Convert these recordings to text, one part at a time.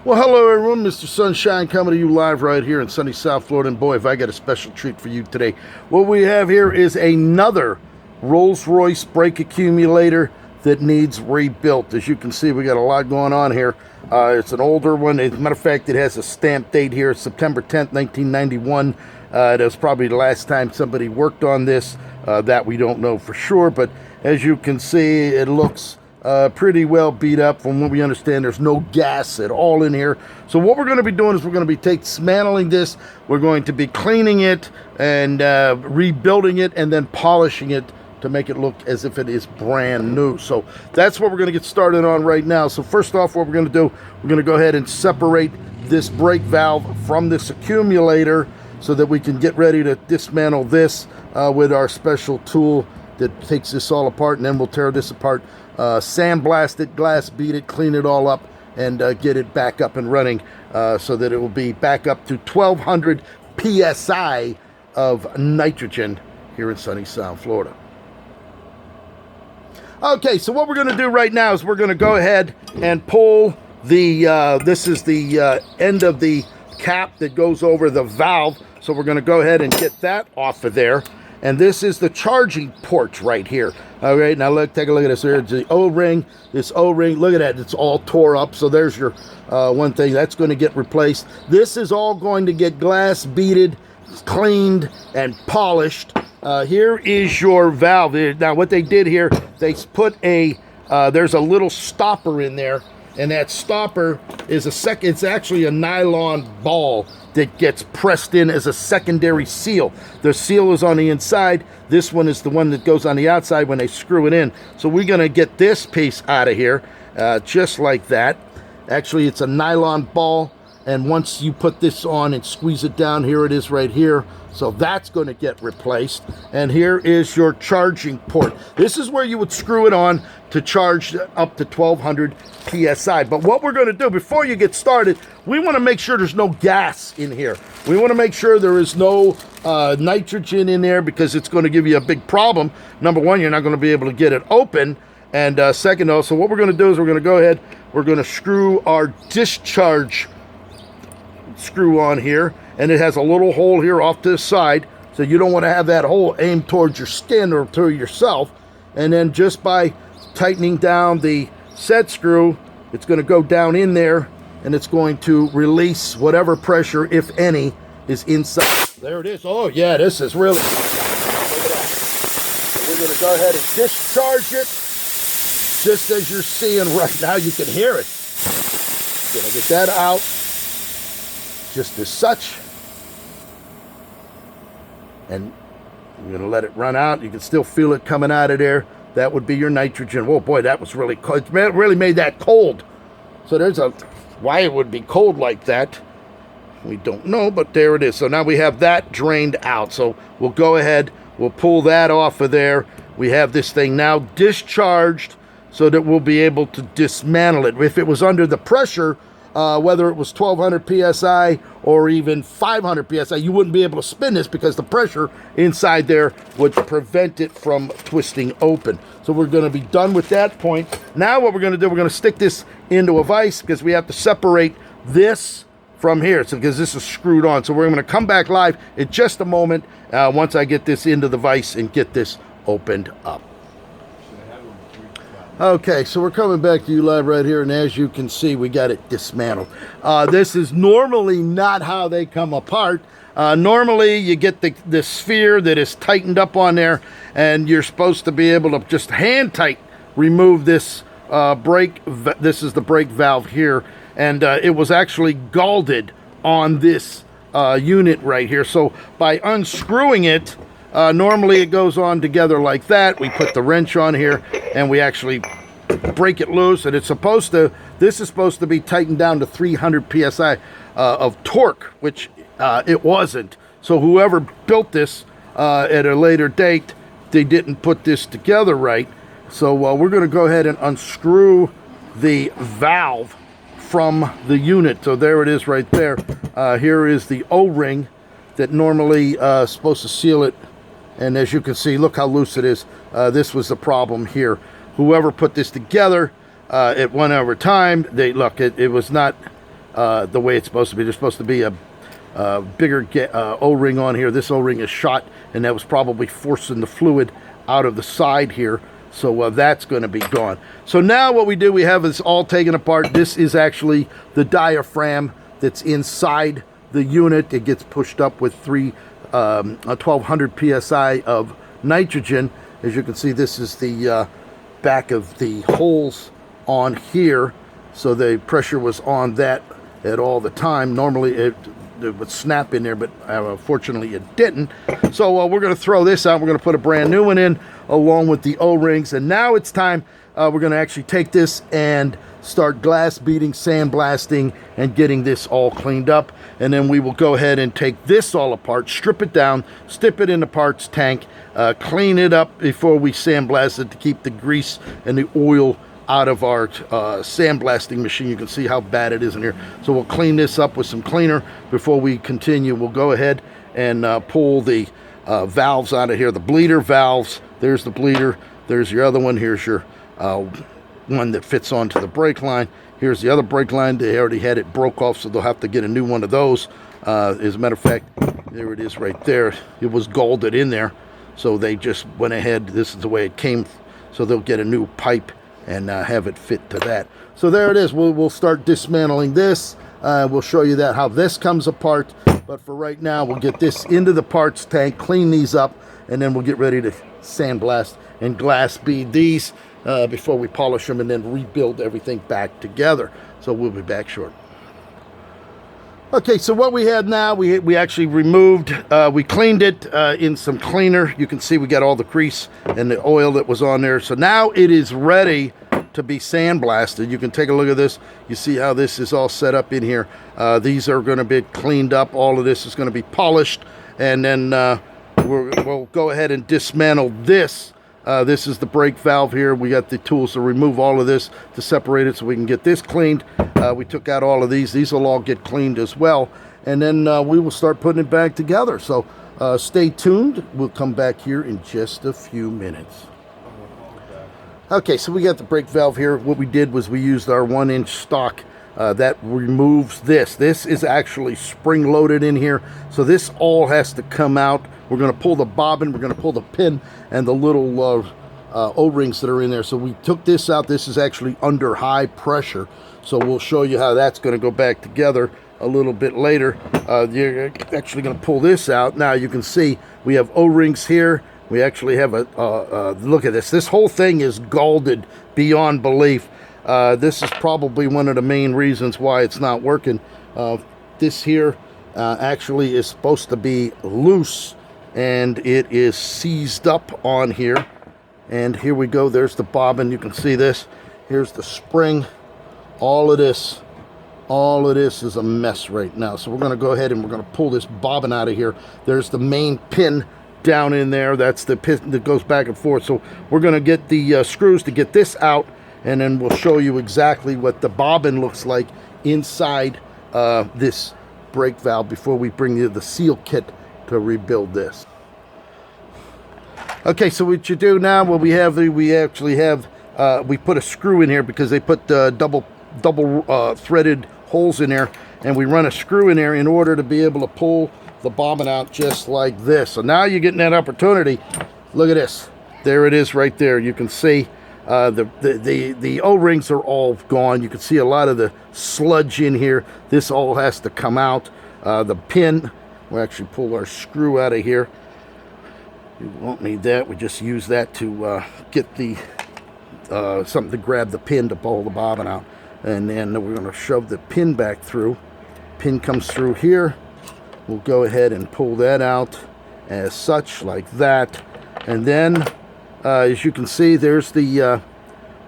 Well, hello everyone, Mr. Sunshine coming to you live right here in sunny South Florida. And boy, have I got a special treat for you today. What we have here is another Rolls-Royce brake accumulator that needs rebuilt. As you can see, we got a lot going on here. It's an older one. As a matter of fact, it has a stamp date here, September 10th, 1991. That was probably the last time somebody worked on this. That we don't know for sure, but as you can see, it looks pretty well beat up. From what we understand, there's no gas at all in here. So what we're going to be doing is we're going to be dismantling this. We're going to be cleaning it and rebuilding it and then polishing it to make it look as if it is brand new. So that's what we're going to get started on right now. So first off, what we're going to do, we're going to go ahead and separate this brake valve from this accumulator so that we can get ready to dismantle this with our special tool that takes this all apart, and then we'll tear this apart, sandblast it, glass beat it, clean it all up, and get it back up and running so that it will be back up to 1200 psi of nitrogen here in sunny South Florida. Okay, so what we're going to do right now is we're going to go ahead and pull the this is the end of the cap that goes over the valve, so we're going to go ahead and get that off of there. And this is the charging port right here. All right, now look, take a look at this. There's the O-ring, this O-ring. Look at that, it's all tore up. So there's your one thing that's going to get replaced. This is all going to get glass beaded, cleaned, and polished. Here is your valve. Now what they did here, they put a, there's a little stopper in there. And that stopper is it's actually a nylon ball that gets pressed in as a secondary seal. The seal is on the inside. This one is the one that goes on the outside when they screw it in. So we're going to get this piece out of here just like that. Actually, it's a nylon ball. And once you put this on and squeeze it down, here it is right here. So that's going to get replaced. And here is your charging port. This is where you would screw it on to charge up to 1200 psi. But what we're going to do before you get started, we want to make sure there's no gas in here. We want to make sure there is no nitrogen in there, because it's going to give you a big problem. Number one, you're not going to be able to get it open. And second, also, what we're going to do is we're going to go ahead, we're going to screw our discharge screw on here, and it has a little hole here off to the side, so you don't want to have that hole aimed towards your skin or to yourself. And then just by tightening down the set screw, it's going to go down in there, and it's going to release whatever pressure, if any, is inside. There it is. Oh yeah, this is really, look at that. So we're going to go ahead and discharge it just as you're seeing right now. You can hear it. Going to get that out just as such, and I'm going to let it run out. You can still feel it coming out of there. That would be your nitrogen. Oh boy, that was really cold. It really made that cold. So there's a, why it would be cold like that, we don't know, but there it is. So now we have that drained out. So we'll go ahead, we'll pull that off of there. We have this thing now discharged so that we'll be able to dismantle it. If it was under the pressure, whether it was 1200 psi or even 500 psi, you wouldn't be able to spin this because the pressure inside there would prevent it from twisting open. So we're going to be done with that point. Now what we're going to do, we're going to stick this into a vise, because we have to separate this from here, so because this is screwed on. So we're going to come back live in just a moment once I get this into the vise and get this opened up. Okay, so we're coming back to you live right here, and as you can see, we got it dismantled. This is normally not how they come apart. Normally, you get the sphere that is tightened up on there, and you're supposed to be able to just hand tight remove this brake. This is the brake valve here, and it was actually galded on this unit right here. So by unscrewing it, normally it goes on together like that. We put the wrench on here and we actually break it loose, and it's supposed to, this is supposed to be tightened down to 300 psi of torque, which it wasn't. So whoever built this at a later date, they didn't put this together right. So we're going to go ahead and unscrew the valve from the unit. So there it is right there. Here is the O-ring that normally is supposed to seal it. And as you can see, look how loose it is. This was the problem here. Whoever put this together, it went over time. They look, it was not the way it's supposed to be. There's supposed to be a bigger O-ring on here. This O-ring is shot, and that was probably forcing the fluid out of the side here. So that's going to be gone. So now what we do, we have this all taken apart. This is actually the diaphragm that's inside the unit. It gets pushed up with 1200 psi of nitrogen. As you can see, this is the back of the holes on here. So the pressure was on that at all the time. Normally it would snap in there, but fortunately it didn't. So we're going to throw this out. We're going to put a brand new one in along with the O-rings. And now it's time, we're going to actually take this and start glass beating, sandblasting, and getting this all cleaned up. And then we will go ahead and take this all apart, strip it down, stick it in the parts tank, clean it up before we sandblast it to keep the grease and the oil out of our sandblasting machine. You can see how bad it is in here. So we'll clean this up with some cleaner before we continue. We'll go ahead and pull the valves out of here, the bleeder valves. There's the bleeder. There's your other one. Here's your one that fits onto the brake line. Here's the other brake line. They already had it broke off, so they'll have to get a new one of those. As a matter of fact, there it is right there. It was golded in there, so they just went ahead. This is the way it came, so they'll get a new pipe and have it fit to that. So there it is. We'll start dismantling this. We'll show you that how this comes apart. But for right now, we'll get this into the parts tank, clean these up, and then we'll get ready to sandblast and glass bead these before we polish them and then rebuild everything back together. So we'll be back shortly. Okay, so what we had now, we actually removed, we cleaned it in some cleaner. You can see we got all the grease and the oil that was on there. So now it is ready to be sandblasted. You can take a look at this. You see how this is all set up in here. These are going to be cleaned up. All of this is going to be polished. And then we'll go ahead and dismantle this. This is the brake valve here. We got the tools to remove all of this to separate it so we can get this cleaned. We took out all of these. These will all get cleaned as well. And then we will start putting it back together. So stay tuned. We'll come back here in just a few minutes. Okay, so we got the brake valve here. What we did was we used our 1-inch stock that removes this. This is actually spring loaded in here. So this all has to come out. We're going to pull the bobbin, we're going to pull the pin and the little O-rings that are in there. So we took this out. This is actually under high pressure. So we'll show you how that's going to go back together a little bit later. You're actually going to pull this out. Now you can see we have O-rings here. We actually have a, look at this. This whole thing is galded beyond belief. This is probably one of the main reasons why it's not working. This here actually is supposed to be loose, and it is seized up on here. And here we go. There's the bobbin. You can see this. Here's the spring. All of this is a mess right now. So we're going to go ahead and we're going to pull this bobbin out of here. There's the main pin down in there. That's the pin that goes back and forth. So we're going to get the screws to get this out, and then we'll show you exactly what the bobbin looks like inside this brake valve before we bring you the seal kit to rebuild this. Okay, so what you do now, what we have, we actually have, we put a screw in here because they put double threaded holes in there, and we run a screw in there in order to be able to pull the bobbin out just like this. So now you're getting that opportunity. Look at this. There it is right there. You can see the O-rings are all gone. You can see a lot of the sludge in here. This all has to come out. The pin, we'll actually pull our screw out of here. We won't need that. We just use that to get the something to grab the pin to pull the bobbin out. And then we're going to shove the pin back through. Pin comes through here. We'll go ahead and pull that out as such, like that. And then, as you can see, there's the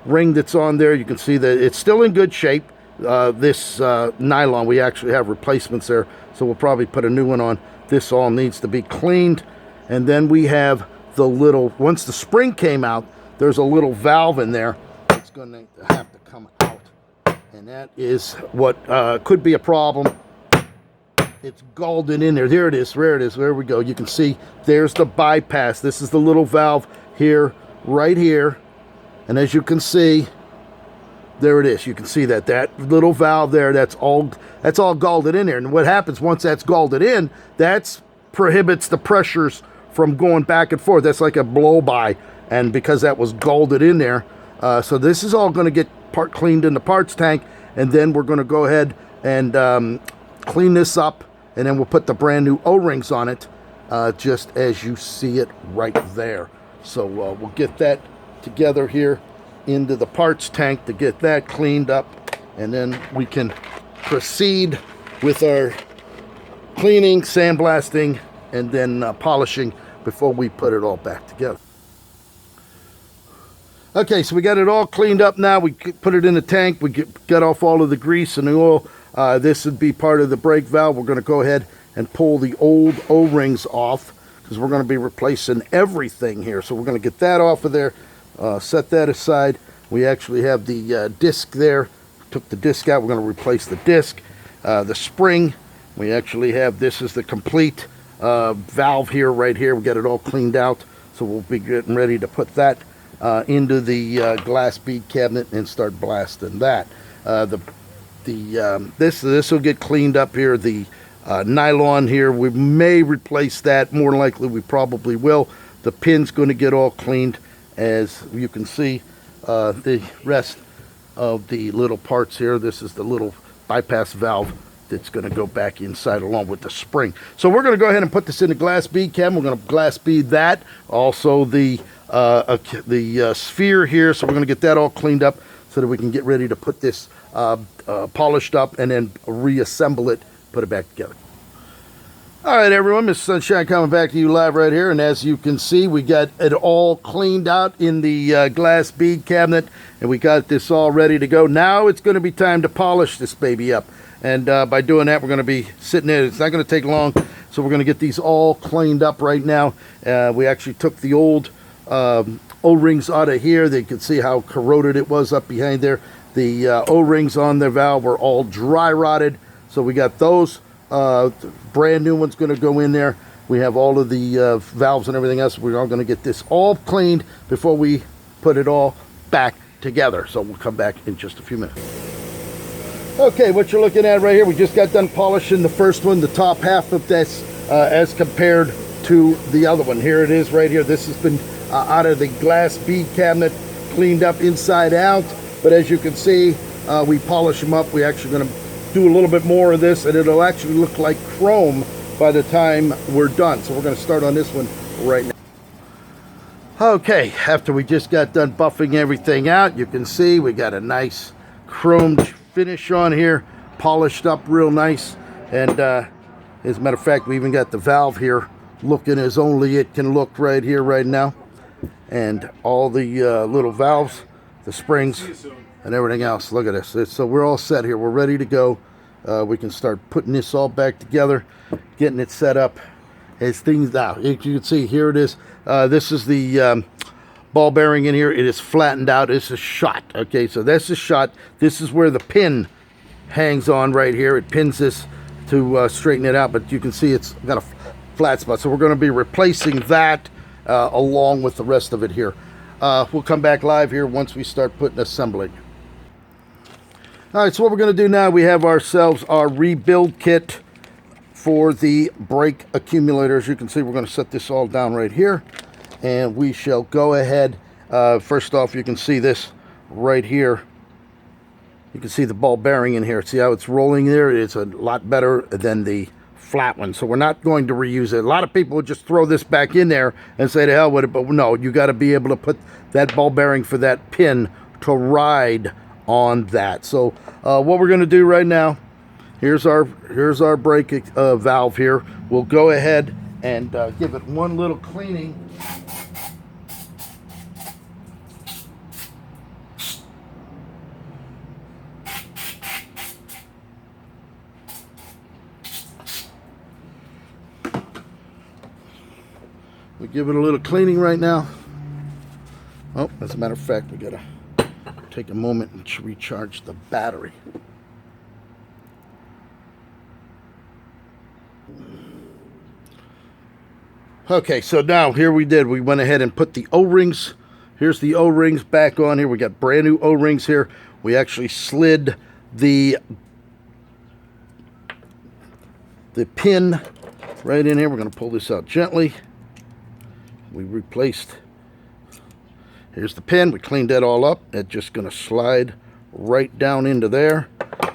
ring that's on there. You can see that it's still in good shape. This nylon, we actually have replacements there, so we'll probably put a new one on. This all needs to be cleaned. And then we have the little, once the spring came out, there's a little valve in there. It's going to have to come out. And that is what could be a problem. It's galded in there. There it is. There it is. There we go. You can see there's the bypass. This is the little valve here, right here. And as you can see, there it is. You can see that little valve there, that's all galled in there. And what happens once that's galled in, that prohibits the pressures from going back and forth. That's like a blow by, and because that was galled in there, so this is all going to get cleaned in the parts tank, and then we're going to go ahead and clean this up, and then we'll put the brand new O-rings on it, just as you see it right there. So we'll get that together here into the parts tank to get that cleaned up, and then we can proceed with our cleaning, sandblasting, and then polishing before we put it all back together. Okay, so we got it all cleaned up now. We put it in the tank. We got off all of the grease and the oil. This would be part of the brake valve. We're going to go ahead and pull the old O-rings off because we're going to be replacing everything here. So we're going to get that off of there, set that aside. We actually have the disc there. Took the disc out. We're going to replace the disc. The spring, we actually have, this is the complete valve here, right here. We got it all cleaned out. So we'll be getting ready to put that into the glass bead cabinet and start blasting that. This will get cleaned up here. The nylon here, we may replace that. More likely we probably will. The pin's going to get all cleaned. As you can see, the rest of the little parts here, this is the little bypass valve that's going to go back inside along with the spring. So we're going to go ahead and put this in the glass bead cabinet. We're going to glass bead that. Also the sphere here. So we're going to get that all cleaned up so that we can get ready to put this polished up and then reassemble it, put it back together. All right, everyone, Mr. Sunshine coming back to you live right here. And as you can see, we got it all cleaned out in the glass bead cabinet, and we got this all ready to go. Now it's going to be time to polish this baby up. And by doing that, we're going to be sitting there. It's not going to take long, so we're going to get these all cleaned up right now. We actually took the old O-rings out of here. They could see how corroded it was up behind there. The O-rings on the valve were all dry rotted, so we got those. Brand new one's going to go in there. We have all of the valves and everything else. We're all going to get this all cleaned before we put it all back together. So we'll come back in just a few minutes. Okay, what you're looking at right here, we just got done polishing the first one, the top half of this, as compared to the other one. Here it is right here. This has been out of the glass bead cabinet, cleaned up inside out. But as you can see, we polish them up. We're actually going to do a little bit more of this, and it'll actually look like chrome by the time we're done. So we're going to start on this one right now. Okay, after we just got done buffing everything out, you can see we got a nice chromed finish on here, polished up real nice. And as a matter of fact, we even got the valve here looking as only it can look right here right now. And all the little valves, the springs, and everything else. Look at this. So we're all set here. We're ready to go. We can start putting this all back together, getting it set up as things now. You can see here it is. This is the ball bearing in here. It is flattened out. It's a shot. Okay, so that's a shot. This is where the pin hangs on right here. It pins this to straighten it out, but you can see it's got a flat spot. So we're going to be replacing that along with the rest of it here. We'll come back live here once we start putting assembling. All right, so what we're going to do now, we have ourselves our rebuild kit for the brake accumulator. As you can see, we're going to set this all down right here, and we shall go ahead. First off, you can see this right here. You can see the ball bearing in here. See how it's rolling there? It's a lot better than the flat one, so we're not going to reuse it. A lot of people would just throw this back in there and say to hell with it, but no, you got to be able to put that ball bearing for that pin to ride on that. So what we're going to do right now, here's our brake valve here. We'll go ahead and give it one little cleaning. We give it a little cleaning right now. Oh, as a matter of fact, we gotta take a moment and recharge the battery. Okay, so now here we went ahead and put the O-rings Here's the O-rings back on here. We got brand new O-rings here. We actually slid the pin right in here. We're going to pull this out gently. We replaced, here's the pin. We cleaned that all up. It's just going to slide right down into there.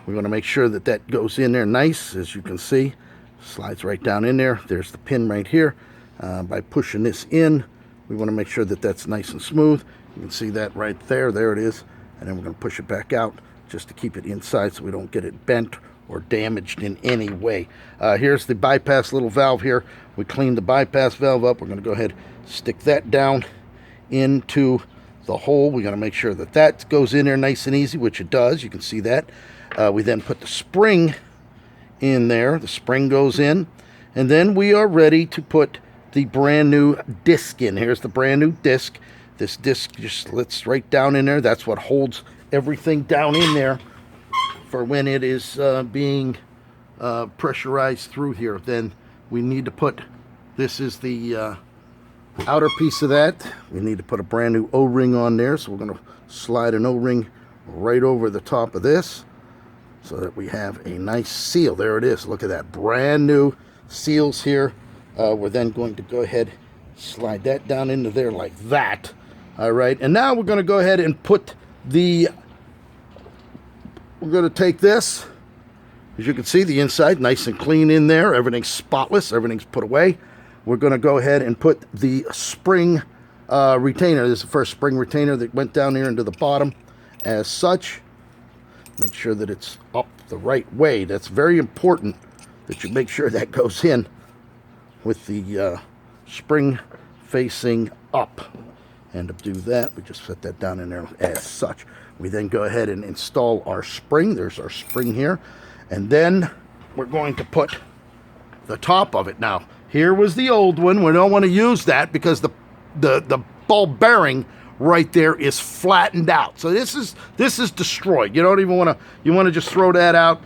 We want to make sure that that goes in there nice, as you can see. Slides right down in there. There's the pin right here. By pushing this in, we want to make sure that that's nice and smooth. You can see that right there. There it is. And then we're going to push it back out just to keep it inside so we don't get it bent or damaged in any way. Here's the bypass little valve here. We cleaned the bypass valve up. We're going to go ahead and stick that down into the hole. We're going to make sure that that goes in there nice and easy, which it does. You can see that. We then put the spring in there. The spring goes in. And then we are ready to put the brand new disc in. Here's the brand new disc. This disc just slits right down in there. That's what holds everything down in there for when it is being pressurized through here. Then we need to put, this is the outer piece of that. We need to put a brand new O-ring on there. So we're going to slide an O-ring right over the top of this so that we have a nice seal. There it is. Look at that. Brand new seals here. We're then going to go ahead, slide that down into there like that. All right. And now we're going to go ahead and put the, we're going to take this. As you can see, the inside nice and clean in there. Everything's spotless. Everything's put away. We're going to go ahead and put the spring retainer. This is the first spring retainer that went down here into the bottom as such. Make sure that it's up the right way. That's very important that you make sure that goes in with the spring facing up. And to do that, we just set that down in there as such. We then go ahead and install our spring. There's our spring here. And then we're going to put the top of it. Now, here was the old one. We don't want to use that because the ball bearing right there is flattened out. So this is destroyed. You don't even want to, you want to just throw that out.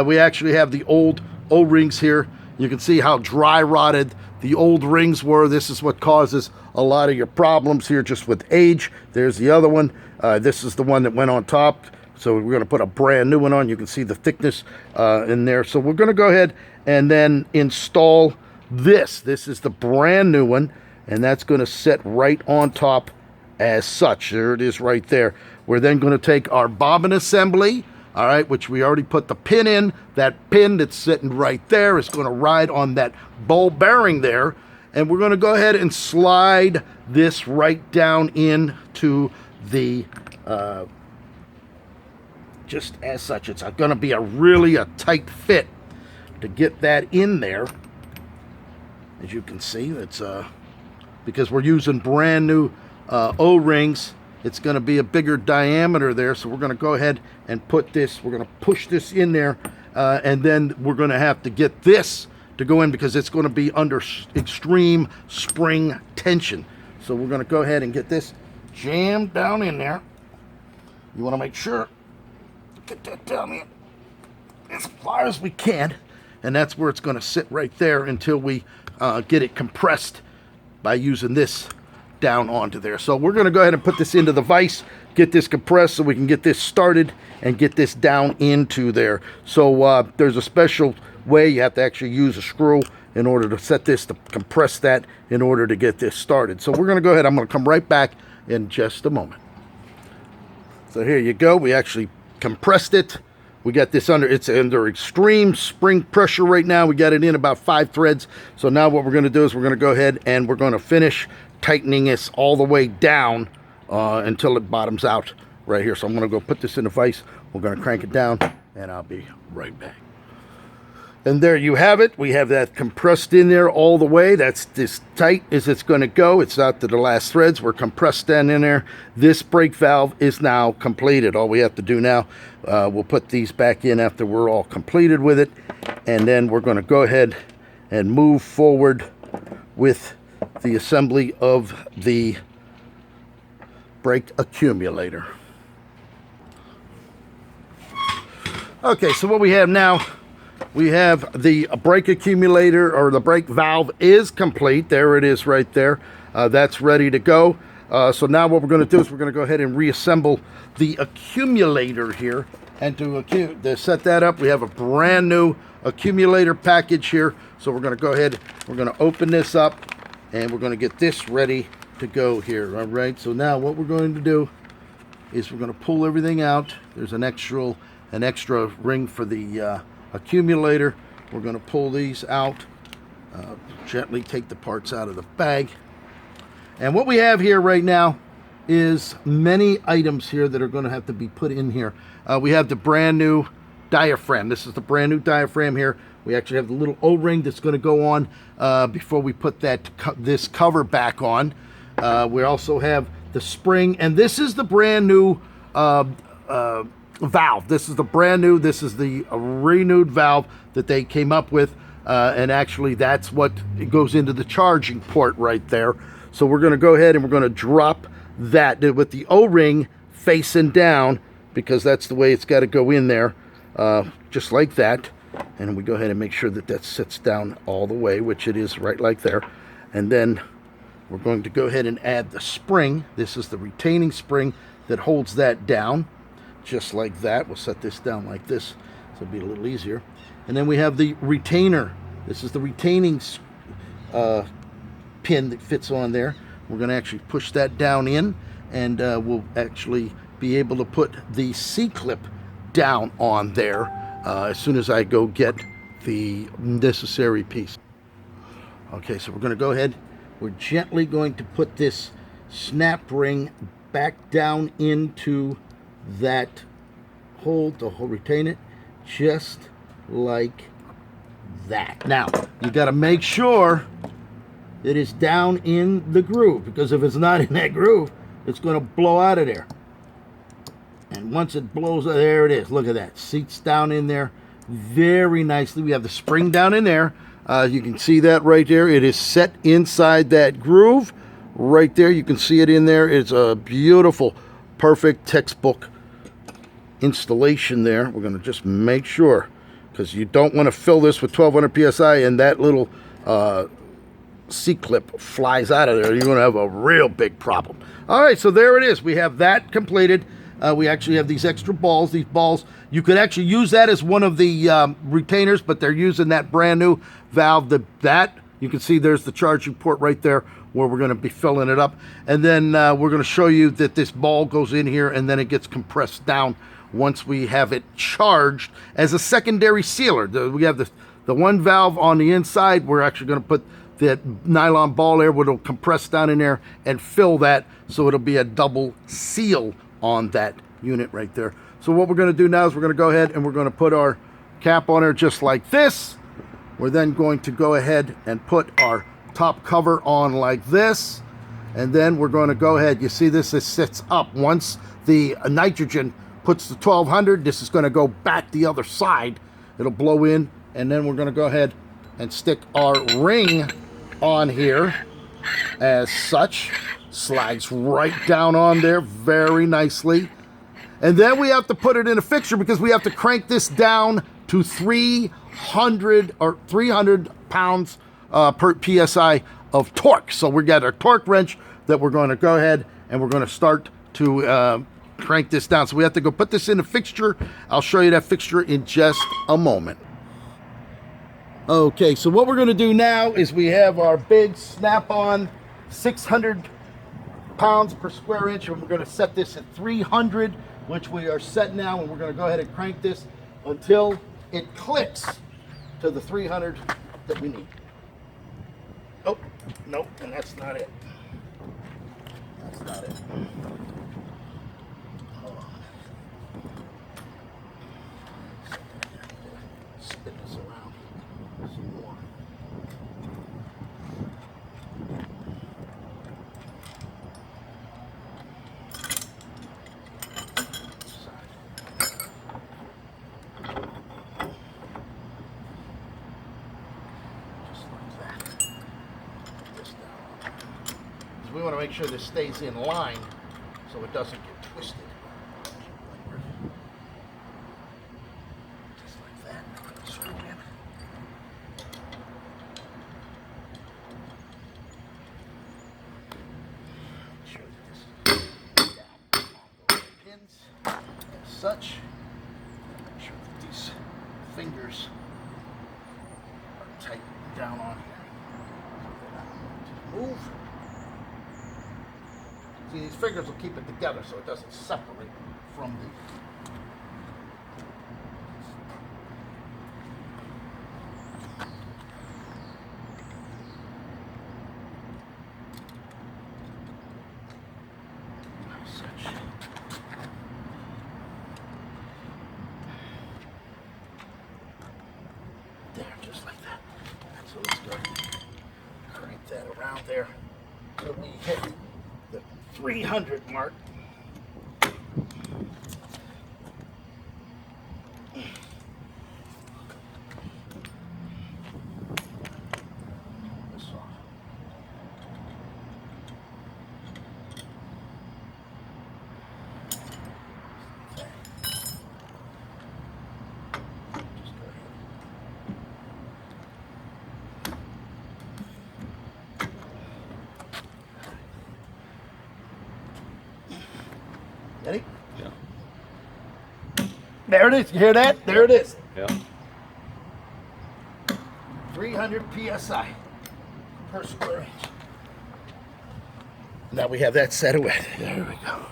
We actually have the old O-rings here. You can see how dry rotted the old rings were. This is what causes a lot of your problems here just with age. There's the other one. This is the one that went on top. So we're going to put a brand new one on. You can see the thickness in there. So we're going to go ahead and then install this. This is the brand new one. And that's going to sit right on top as such. There it is right there. We're then going to take our bobbin assembly, all right, which we already put the pin in. That pin that's sitting right there is going to ride on that ball bearing there. And we're going to go ahead and slide this right down into the, just as such. It's going to be really a tight fit to get that in there. As you can see, it's because we're using brand new O-rings. It's going to be a bigger diameter there, so we're going to go ahead and put this, we're going to push this in there, and then we're going to have to get this to go in because it's going to be under extreme spring tension. So we're going to go ahead and get this jammed down in there. You want to make sure, get that down in as far as we can, and that's where it's going to sit right there until we get it compressed by using this down onto there. So we're going to go ahead and put this into the vise, get this compressed so we can get this started and get this down into there. So there's a special way. You have to actually use a screw in order to set this, to compress that in order to get this started. So we're going to go ahead. I'm going to come right back in just a moment. So here you go. We actually compressed it. We got this under, it's under extreme spring pressure right now. We got it in about 5 threads. So now what we're going to do is we're going to go ahead and we're going to finish tightening this all the way down until it bottoms out right here. So I'm going to go put this in the vise. We're going to crank it down and I'll be right back. And there you have it. We have that compressed in there all the way. That's as tight as it's going to go. It's out to the last threads. We're compressed down in there. This brake valve is now completed. All we have to do now, we'll put these back in after we're all completed with it. And then we're going to go ahead and move forward with the assembly of the brake accumulator. Okay, so what we have now, we have the brake accumulator, or the brake valve is complete. There it is right there. That's ready to go. So now what we're going to do is we're going to go ahead and reassemble the accumulator here. And to set that up, we have a brand new accumulator package here. So we're going to go ahead, we're going to open this up, and we're going to get this ready to go here. All right, so now what we're going to do is we're going to pull everything out. There's an extra ring for the accumulator. We're going to pull these out, gently take the parts out of the bag. And what we have here right now is many items here that are going to have to be put in here. We have the brand new diaphragm. This is the brand new diaphragm here. We actually have the little O-ring that's going to go on before we put this cover back on. We also have the spring, and this is the brand new valve. This is the brand new, this is the renewed valve that they came up with, and actually that's what goes into the charging port right there. So we're going to go ahead and we're going to drop that with the O-ring facing down, because that's the way it's got to go in there, just like that. And we go ahead and make sure that that sits down all the way, which it is right like there. And then we're going to go ahead and add the spring. This is the retaining spring that holds that down, just like that. We'll set this down like this, so it'll be a little easier. And then we have the retainer. This is the retaining pin that fits on there. We're going to actually push that down in, and we'll actually be able to put the C-clip down on there as soon as I go get the necessary piece. Okay, so we're going to go ahead. We're gently going to put this snap ring back down into that hole to retain it, just like that. Now, you got to make sure it is down in the groove, because if it's not in that groove, it's going to blow out of there. And once it blows, there it is. Look at that. Seats down in there very nicely. We have the spring down in there. You can see that right there. It is set inside that groove right there. You can see it in there. It's a beautiful, perfect textbook installation there. We're going to just make sure, because you don't want to fill this with 1200 psi and that little C-clip flies out of there. You're going to have a real big problem. All right, so there it is. We have that completed. We actually have these extra balls. These balls, you could actually use that as one of the retainers, but they're using that brand new valve. That you can see there's the charging port right there where we're going to be filling it up. And then we're going to show you that this ball goes in here and then it gets compressed down once we have it charged as a secondary sealer. We have the one valve on the inside. We're actually going to put that nylon ball there, which will compress down in there and fill that, so it'll be a double seal on that unit right there. So what we're going to do now is we're going to go ahead and we're going to put our cap on there just like this. We're then going to go ahead and put our top cover on like this, and then we're going to go ahead, you see this, it sits up. Once the nitrogen puts the 1200, this is going to go back the other side. It'll blow in, and then we're going to go ahead and stick our ring on here as such. Slides right down on there very nicely. And then we have to put it in a fixture, because we have to crank this down to 300 pounds per psi of torque. So we got a torque wrench that we're going to go ahead and we're going to start to crank this down. So we have to go put this in a fixture. I'll show you that fixture in just a moment. Okay, so what we're going to do now is we have our big snap-on 600 pounds per square inch, and we're going to set this at 300, which we are set now, and we're going to go ahead and crank this until it clicks to the 300 that we need. Oh, nope, and that's not it. That's not it. Hold on. Spin this around some more. We want to make sure this stays in line so it doesn't get twisted. Just like that. Screw in. Make sure that such. Make sure that these fingers are tight down on here. Move. See, these fingers will keep it together so it doesn't separate from the. There, just like that. So let's go crank that around there till we hit the 300 mark. This off. Okay. Just go ahead. Ready? Yeah. There it is. You hear that? There it is. Yeah. 300 psi per square inch. Now we have that set away. There we go.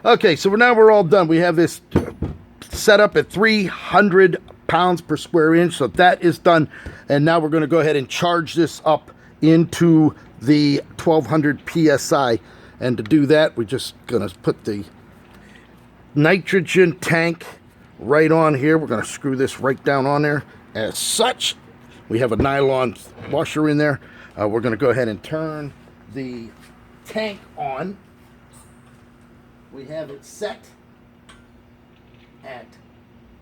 Okay, so now we're all done. We have this set up at 300 pounds per square inch. So that is done. And now we're going to go ahead and charge this up into the 1200 psi. And to do that, we're just going to put the nitrogen tank right on here. We're going to screw this right down on there. As such, we have a nylon washer in there. We're going to go ahead and turn the tank on. We have it set at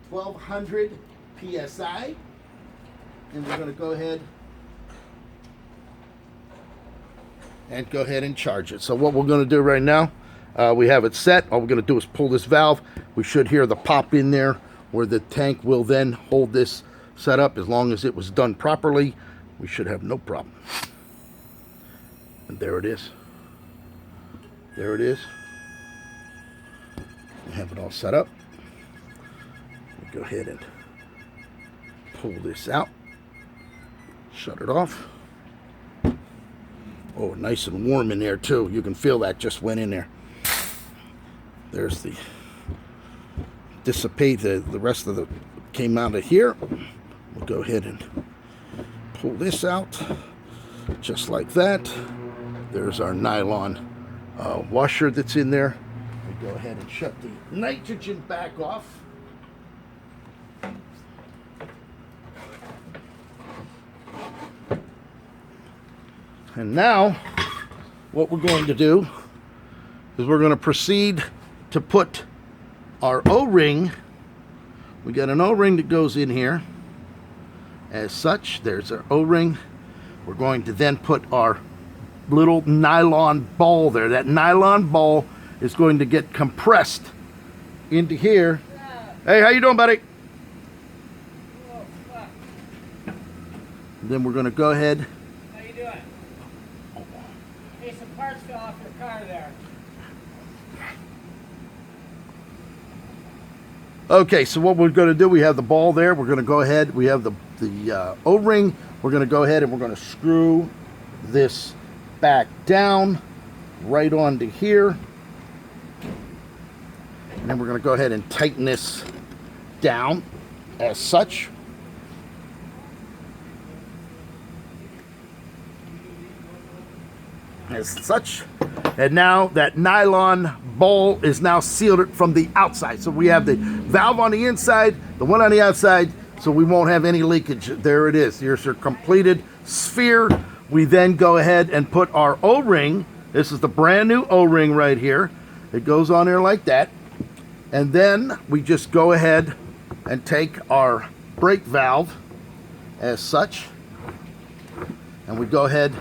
1200 psi. And we're going to go ahead and charge it. So what we're going to do right now, we have it set. All we're going to do is pull this valve. We should hear the pop in there where the tank will then hold this set up. As long as it was done properly, we should have no problem. And there it is. There it is. We have it all set up. We go ahead and pull this out. Shut it off. Oh, nice and warm in there too. You can feel that just went in there. There's the dissipate. The rest of the came out of here. We'll go ahead and pull this out just like that. There's our nylon washer that's in there. We go ahead and shut the nitrogen back off. And now, what we're going to do is we're going to proceed to put our O-ring. We got an O-ring that goes in here. As such, there's our O-ring. We're going to then put our little nylon ball there. That nylon ball is going to get compressed into here. Hey, how you doing, buddy? Then we're going to go ahead. How you doing? Hey, some parts fell off your car there. Okay, so what we're going to do, we have the ball there. We're going to go ahead. We have the O-ring. We're going to go ahead and we're going to screw this back down right onto here. And then we're going to go ahead and tighten this down as such. As such. And now that nylon ball is now sealed from the outside. So we have the valve on the inside, the one on the outside, so we won't have any leakage. There it is. Here's your completed sphere. We then go ahead and put our O-ring. This is the brand new O-ring right here. It goes on there like that. And then we just go ahead and take our brake valve as such. And we go ahead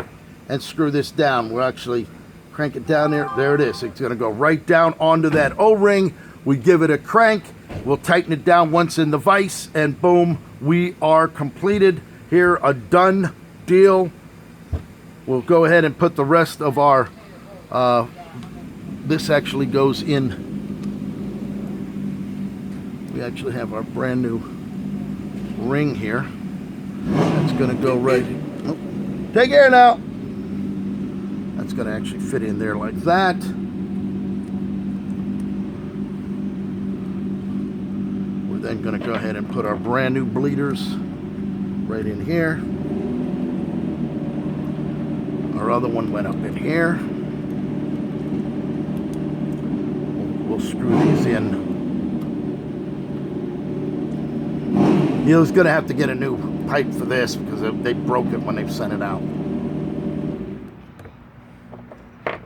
and screw this down. We'll actually crank it down there. There it is. It's going to go right down onto that O-ring. We give it a crank. We'll tighten it down once in the vise, and boom, we are completed. Here, a done deal. We'll go ahead and put the rest of our, this actually goes in We actually have our brand new ring here. That's going to go right. Oh, take care now. That's going to actually fit in there like that. We're then going to go ahead and put our brand new bleeders right in here. Our other one went up in here. We'll screw these in. Neil's going to have to get a new pipe for this because they broke it when they sent it out.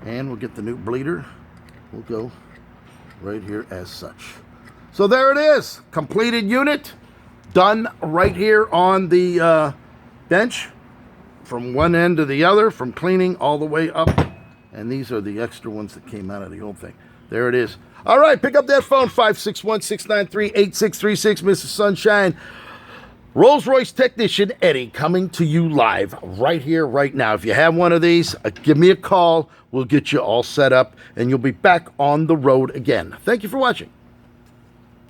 And we'll get the new bleeder. We'll go right here as such. So there it is. Completed unit. Done right here on the bench. From one end to the other. From cleaning all the way up. And these are the extra ones that came out of the old thing. There it is. All right. Pick up that phone. 561-693-8636. Mrs. Sunshine. Rolls-Royce technician Eddie coming to you live right here, right now. If you have one of these, give me a call. We'll get you all set up, and you'll be back on the road again. Thank you for watching.